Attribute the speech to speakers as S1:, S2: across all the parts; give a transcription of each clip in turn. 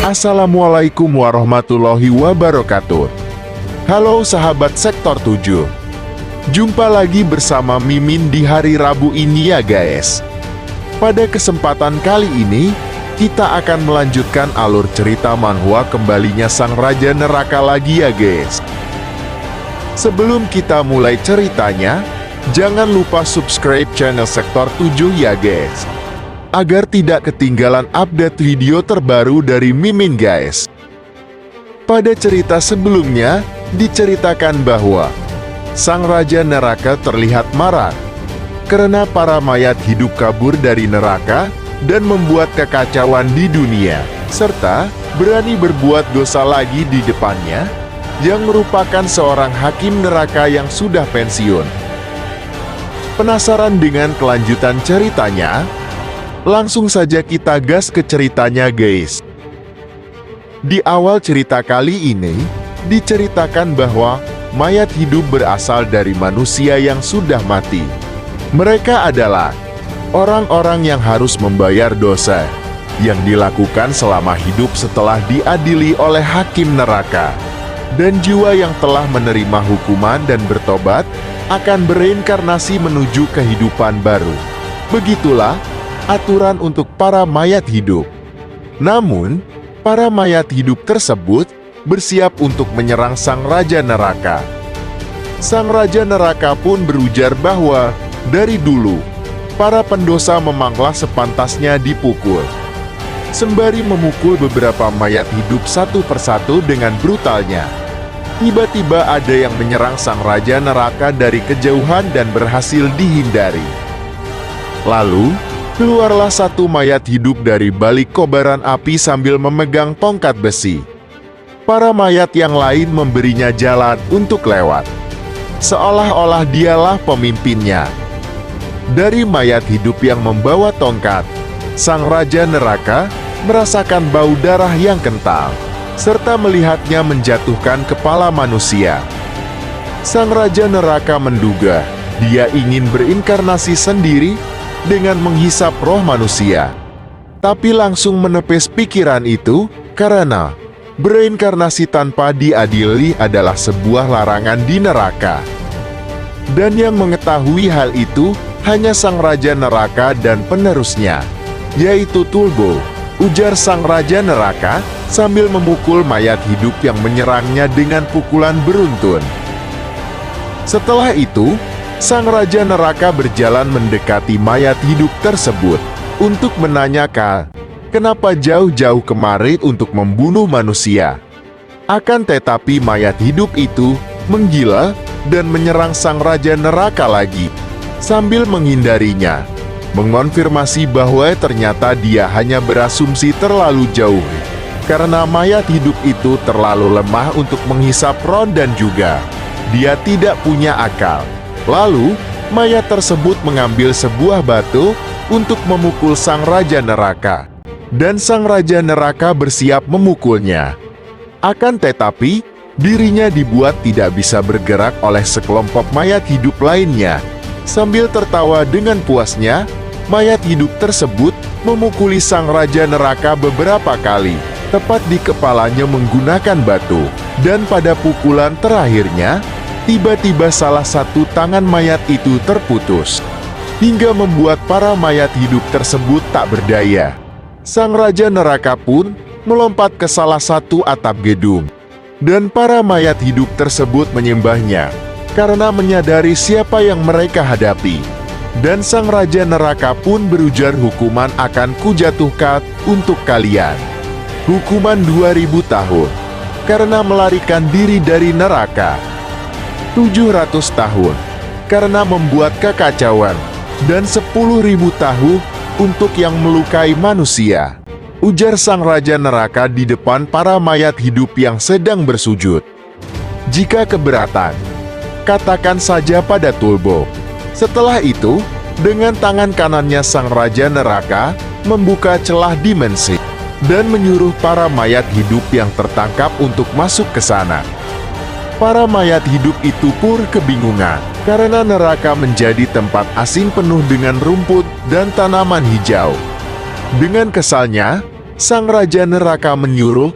S1: Assalamualaikum warahmatullahi wabarakatuh. Halo sahabat Sektor 7. Jumpa lagi bersama Mimin di hari Rabu ini ya guys. Pada kesempatan kali ini, kita akan melanjutkan alur cerita manhwa kembalinya sang Raja Neraka lagi ya guys. Sebelum kita mulai ceritanya, jangan lupa subscribe channel Sektor 7 ya guys, agar tidak ketinggalan update video terbaru dari Mimin guys. Pada cerita sebelumnya, diceritakan bahwa sang Raja Neraka terlihat marah karena para mayat hidup kabur dari neraka dan membuat kekacauan di dunia, serta berani berbuat dosa lagi di depannya, yang merupakan seorang hakim neraka yang sudah pensiun. Penasaran dengan kelanjutan ceritanya? Langsung saja kita gas ke ceritanya guys. Di awal cerita kali ini, diceritakan bahwa mayat hidup berasal dari manusia yang sudah mati. Mereka adalah orang-orang yang harus membayar dosa yang dilakukan selama hidup setelah diadili oleh hakim neraka. Dan jiwa yang telah menerima hukuman dan bertobat akan bereinkarnasi menuju kehidupan baru. Begitulah aturan untuk para mayat hidup. Namun, para mayat hidup tersebut bersiap untuk menyerang sang Raja Neraka. Sang Raja Neraka pun berujar bahwa dari dulu, para pendosa memanglah sepantasnya dipukul. Sembari memukul beberapa mayat hidup satu persatu dengan brutalnya, tiba-tiba ada yang menyerang sang Raja Neraka dari kejauhan dan berhasil dihindari. Lalu, keluarlah satu mayat hidup dari balik kobaran api sambil memegang tongkat besi. Para mayat yang lain memberinya jalan untuk lewat, seolah-olah dialah pemimpinnya. Dari mayat hidup yang membawa tongkat, sang Raja Neraka merasakan bau darah yang kental, serta melihatnya menjatuhkan kepala manusia. Sang Raja Neraka menduga dia ingin berinkarnasi sendiri dengan menghisap roh manusia, tapi langsung menepis pikiran itu karena bereinkarnasi tanpa diadili adalah sebuah larangan di neraka. Dan yang mengetahui hal itu hanya sang Raja Neraka dan penerusnya, yaitu Tulbo, ujar sang Raja Neraka sambil memukul mayat hidup yang menyerangnya dengan pukulan beruntun. Setelah itu, sang Raja Neraka berjalan mendekati mayat hidup tersebut untuk menanyakan kenapa jauh-jauh kemari untuk membunuh manusia. Akan tetapi mayat hidup itu menggila dan menyerang sang Raja Neraka lagi sambil menghindarinya, mengonfirmasi bahwa ternyata dia hanya berasumsi terlalu jauh karena mayat hidup itu terlalu lemah untuk menghisap roh dan juga dia tidak punya akal. Lalu, mayat tersebut mengambil sebuah batu untuk memukul sang Raja Neraka. Dan sang Raja Neraka bersiap memukulnya. Akan tetapi, dirinya dibuat tidak bisa bergerak oleh sekelompok mayat hidup lainnya. Sambil tertawa dengan puasnya, mayat hidup tersebut memukuli sang Raja Neraka beberapa kali, tepat di kepalanya menggunakan batu. Dan pada pukulan terakhirnya, tiba-tiba salah satu tangan mayat itu terputus, hingga membuat para mayat hidup tersebut tak berdaya. Sang Raja Neraka pun melompat ke salah satu atap gedung, dan para mayat hidup tersebut menyembahnya, karena menyadari siapa yang mereka hadapi. Dan sang Raja Neraka pun berujar hukuman akan kujatuhkan untuk kalian. Hukuman 2000 tahun, karena melarikan diri dari neraka. 700 tahun, karena membuat kekacauan, dan 10.000 tahun untuk yang melukai manusia, ujar sang Raja Neraka di depan para mayat hidup yang sedang bersujud. Jika keberatan, katakan saja pada Tulbo. Setelah itu, dengan tangan kanannya sang Raja Neraka membuka celah dimensi dan menyuruh para mayat hidup yang tertangkap untuk masuk ke sana. Para mayat hidup itu pun kebingungan, karena neraka menjadi tempat asing penuh dengan rumput dan tanaman hijau. Dengan kesalnya, Sang Raja Neraka menyuruh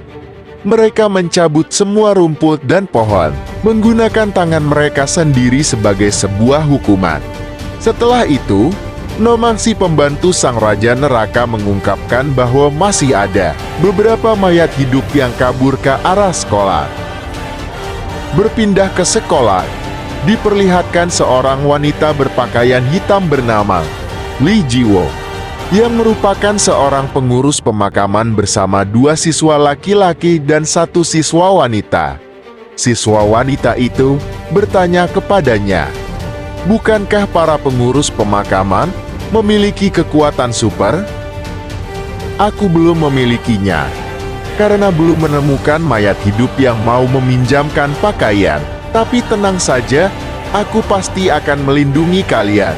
S1: mereka mencabut semua rumput dan pohon, menggunakan tangan mereka sendiri sebagai sebuah hukuman. Setelah itu, Nomang si pembantu Sang Raja Neraka mengungkapkan bahwa masih ada beberapa mayat hidup yang kabur ke arah sekolah. Berpindah ke sekolah, diperlihatkan seorang wanita berpakaian hitam bernama Li Jiwo, yang merupakan seorang pengurus pemakaman bersama 2 siswa laki-laki dan 1 siswa wanita. Siswa wanita itu bertanya kepadanya, "Bukankah para pengurus pemakaman memiliki kekuatan super?" "Aku belum memilikinya, karena belum menemukan mayat hidup yang mau meminjamkan pakaian. Tapi tenang saja, aku pasti akan melindungi kalian,"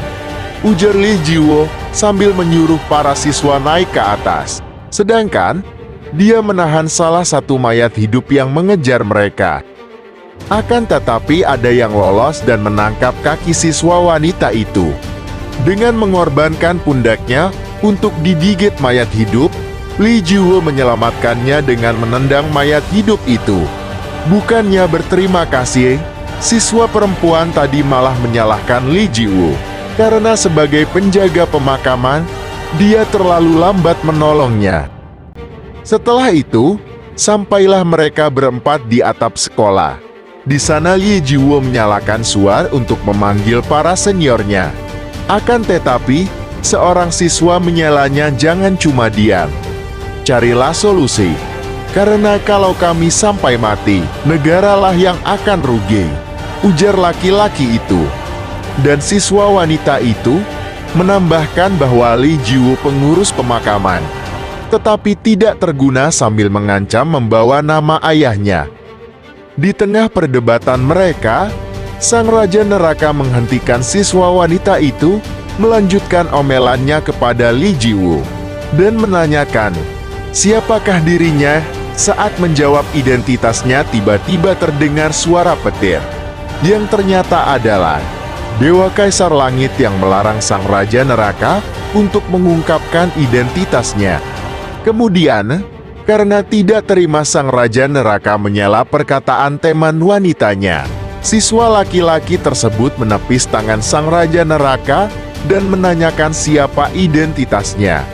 S1: ujar Li Jiwo sambil menyuruh para siswa naik ke atas. Sedangkan, dia menahan salah satu mayat hidup yang mengejar mereka. Akan tetapi ada yang lolos dan menangkap kaki siswa wanita itu. Dengan mengorbankan pundaknya untuk digigit mayat hidup, Li Jiwo menyelamatkannya dengan menendang mayat hidup itu. Bukannya berterima kasih, siswa perempuan tadi malah menyalahkan Li Jiwo. Karena sebagai penjaga pemakaman, dia terlalu lambat menolongnya. Setelah itu, sampailah mereka berempat di atap sekolah. Di sana Li Jiwo menyalakan suar untuk memanggil para seniornya. Akan tetapi, seorang siswa menyalanya jangan cuma diam. "Carilah solusi, karena kalau kami sampai mati, negaralah yang akan rugi," ujar laki-laki itu. Dan siswa wanita itu menambahkan bahwa Li Jiwo pengurus pemakaman, tetapi tidak terguna sambil mengancam membawa nama ayahnya. Di tengah perdebatan mereka, Sang Raja Neraka menghentikan siswa wanita itu, melanjutkan omelannya kepada Li Jiwo, dan menanyakan siapakah dirinya. Saat menjawab identitasnya, tiba-tiba terdengar suara petir, yang ternyata adalah Dewa Kaisar Langit yang melarang Sang Raja Neraka untuk mengungkapkan identitasnya. Kemudian, karena tidak terima Sang Raja Neraka menyela perkataan teman wanitanya, siswa laki-laki tersebut menepis tangan Sang Raja Neraka dan menanyakan siapa identitasnya,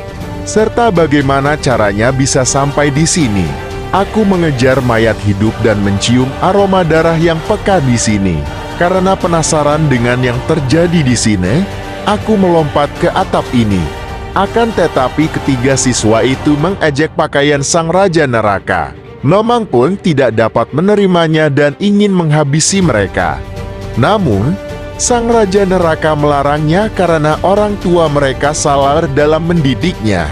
S1: serta bagaimana caranya bisa sampai di sini. "Aku mengejar mayat hidup dan mencium aroma darah yang pekat di sini. Karena penasaran dengan yang terjadi di sini, aku melompat ke atap ini." Akan tetapi ketiga siswa itu mengejek pakaian Sang Raja Neraka. Nomang pun tidak dapat menerimanya dan ingin menghabisi mereka. Namun, Sang Raja Neraka melarangnya karena orang tua mereka salah dalam mendidiknya.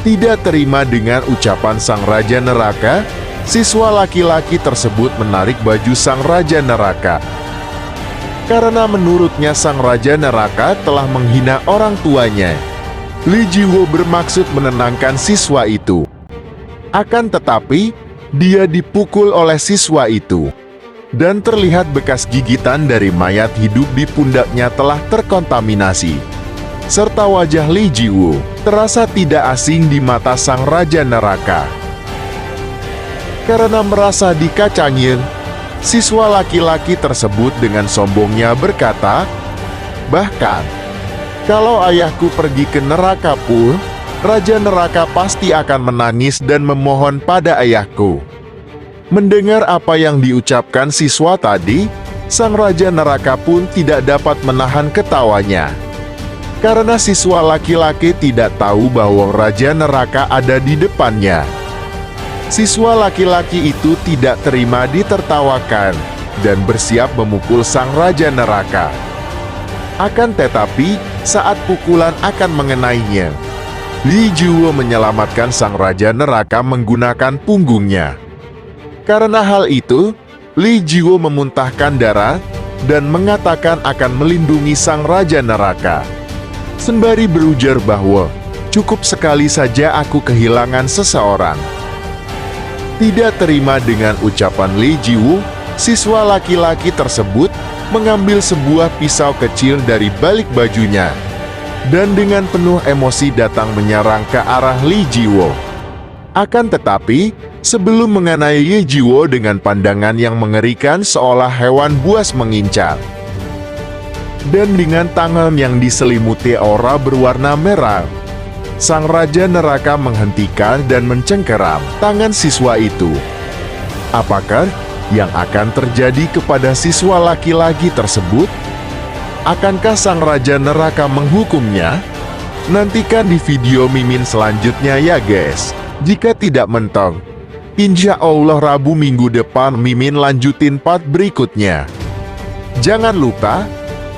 S1: Tidak terima dengan ucapan Sang Raja Neraka, siswa laki-laki tersebut menarik baju Sang Raja Neraka. Karena menurutnya Sang Raja Neraka telah menghina orang tuanya. Li Jiwo bermaksud menenangkan siswa itu. Akan tetapi, dia dipukul oleh siswa itu. Dan terlihat bekas gigitan dari mayat hidup di pundaknya telah terkontaminasi. Serta wajah Li Jiwo terasa tidak asing di mata Sang Raja Neraka. Karena merasa dikacangin, siswa laki-laki tersebut dengan sombongnya berkata, "Bahkan, kalau ayahku pergi ke neraka pun, Raja Neraka pasti akan menangis dan memohon pada ayahku." Mendengar apa yang diucapkan siswa tadi, Sang Raja Neraka pun tidak dapat menahan ketawanya. Karena siswa laki-laki tidak tahu bahwa Raja Neraka ada di depannya. Siswa laki-laki itu tidak terima ditertawakan dan bersiap memukul Sang Raja Neraka. Akan tetapi, saat pukulan akan mengenainya, Li Jiwo menyelamatkan Sang Raja Neraka menggunakan punggungnya. Karena hal itu, Li Jiwo memuntahkan darah dan mengatakan akan melindungi Sang Raja Neraka. Sembari berujar bahwa, "Cukup sekali saja aku kehilangan seseorang." Tidak terima dengan ucapan Li Jiwo, siswa laki-laki tersebut mengambil sebuah pisau kecil dari balik bajunya dan dengan penuh emosi datang menyerang ke arah Li Jiwo. Akan tetapi, sebelum mengenai Ye Jiwo dengan pandangan yang mengerikan seolah hewan buas mengincar, dan dengan tangan yang diselimuti aura berwarna merah, sang Raja Neraka menghentikan dan mencengkeram tangan siswa itu. Apakah yang akan terjadi kepada siswa laki-laki tersebut? Akankah sang Raja Neraka menghukumnya? Nantikan di video Mimin selanjutnya ya guys. Jika tidak mentok, insya Allah Rabu minggu depan Mimin lanjutin part berikutnya. Jangan lupa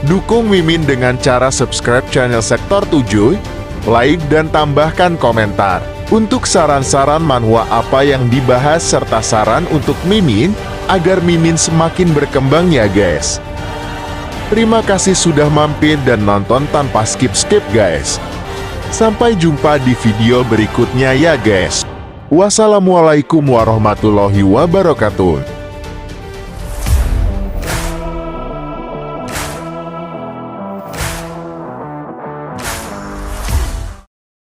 S1: dukung Mimin dengan cara subscribe channel Sektor 7, like dan tambahkan komentar untuk saran-saran manhwa apa yang dibahas serta saran untuk Mimin agar Mimin semakin berkembang ya guys. Terima kasih sudah mampir dan nonton tanpa skip-skip guys. Sampai jumpa di video berikutnya ya guys. Wassalamualaikum warahmatullahi wabarakatuh.